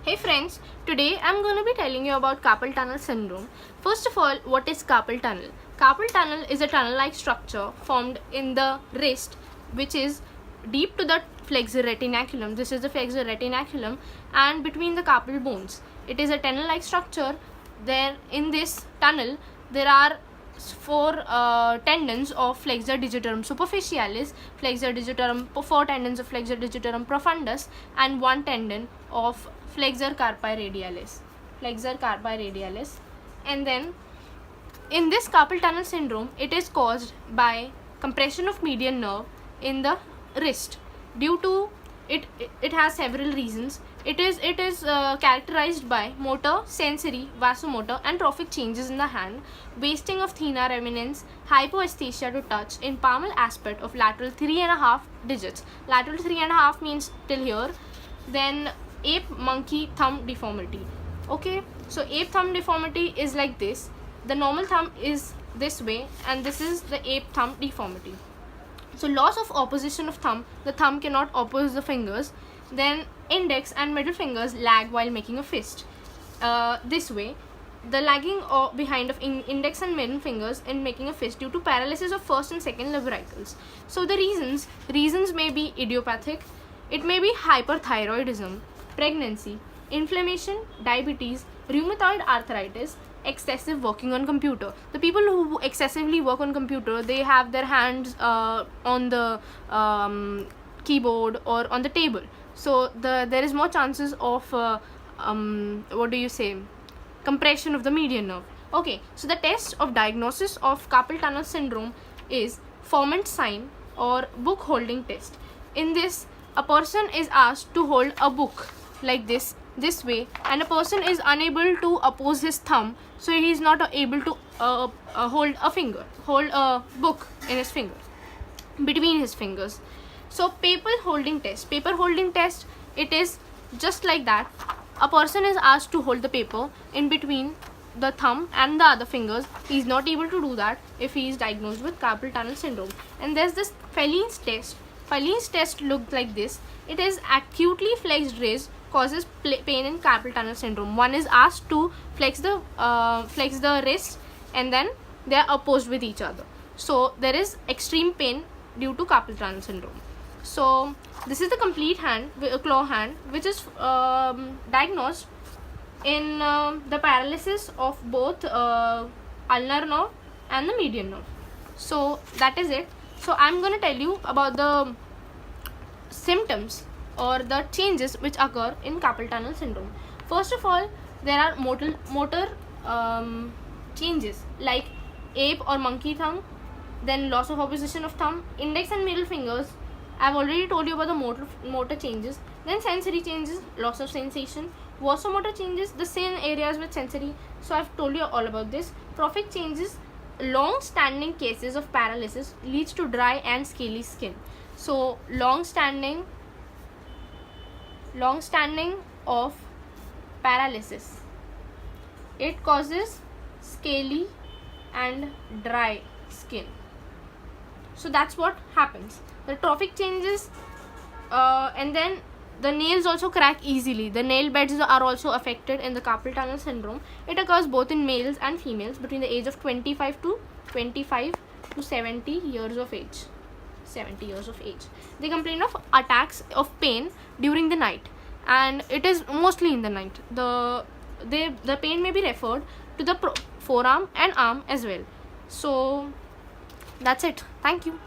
Hey friends, today I'm going to be telling you about carpal tunnel syndrome. First of all, what is carpal tunnel? Carpal tunnel is a tunnel-like structure formed in the wrist which is deep to the flexor retinaculum. This is the flexor retinaculum and between the carpal bones. It is a tunnel-like structure. There in this tunnel there are four tendons of flexor digitorum superficialis, four tendons of flexor digitorum profundus, and one tendon of flexor carpi radialis. And then in this carpal tunnel syndrome, it is caused by compression of median nerve in the wrist. Due to it has several reasons. It is characterized by motor, sensory, vasomotor and trophic changes in the hand, wasting of thenar eminence, hypoesthesia to touch in palmar aspect of lateral 3.5 digits. Lateral 3.5 means till here. Then ape monkey thumb deformity. Okay, so ape thumb deformity is like this. The normal thumb is this way and this is the ape thumb deformity. So loss of opposition of thumb, the thumb cannot oppose the fingers. Then index and middle fingers lag while making a fist. This way, the lagging behind of index and middle fingers in making a fist due to paralysis of first and second labyrinthals. So the reasons may be idiopathic. It may be hyperthyroidism, pregnancy, inflammation, diabetes, rheumatoid arthritis, excessive working on computer. The people who excessively work on computer, they have their hands on the keyboard or on the table, so there is more chances of compression of the median nerve. Okay, so the test of diagnosis of carpal tunnel syndrome is Forment sign or book holding test. In this, a person is asked to hold a book like this way, and a person is unable to oppose his thumb, so he is not able to hold a book in his finger, between his fingers. So paper holding test, it is just like that. A person is asked to hold the paper in between the thumb and the other fingers. He is not able to do that if he is diagnosed with carpal tunnel syndrome. And there's this Feline's test. Feline's test looked like this. It is acutely flexed wrist causes pain in carpal tunnel syndrome. One is asked to flex the wrist and then they are opposed with each other. So there is extreme pain due to carpal tunnel syndrome. So this is the complete hand, claw hand, which is diagnosed in the paralysis of both ulnar nerve and the median nerve. So that is it. So I'm going to tell you about the symptoms or the changes which occur in carpal tunnel syndrome. First of all, there are motor changes like ape or monkey thumb, then loss of opposition of thumb, index and middle fingers. I've already told you about the motor changes. Then sensory changes, loss of sensation. Vasomotor changes, the same areas with sensory. So I've told you all about this. Trophic changes, long-standing cases of paralysis leads to dry and scaly skin. So long-standing of paralysis, it causes scaly and dry skin. So that's what happens. The trophic changes, and then the nails also crack easily. The nail beds are also affected in the carpal tunnel syndrome. It occurs both in males and females between the age of 25 to 70 years of age. They complain of attacks of pain during the night, and it is mostly in the night. The pain may be referred to the forearm and arm as well. So that's it. Thank you.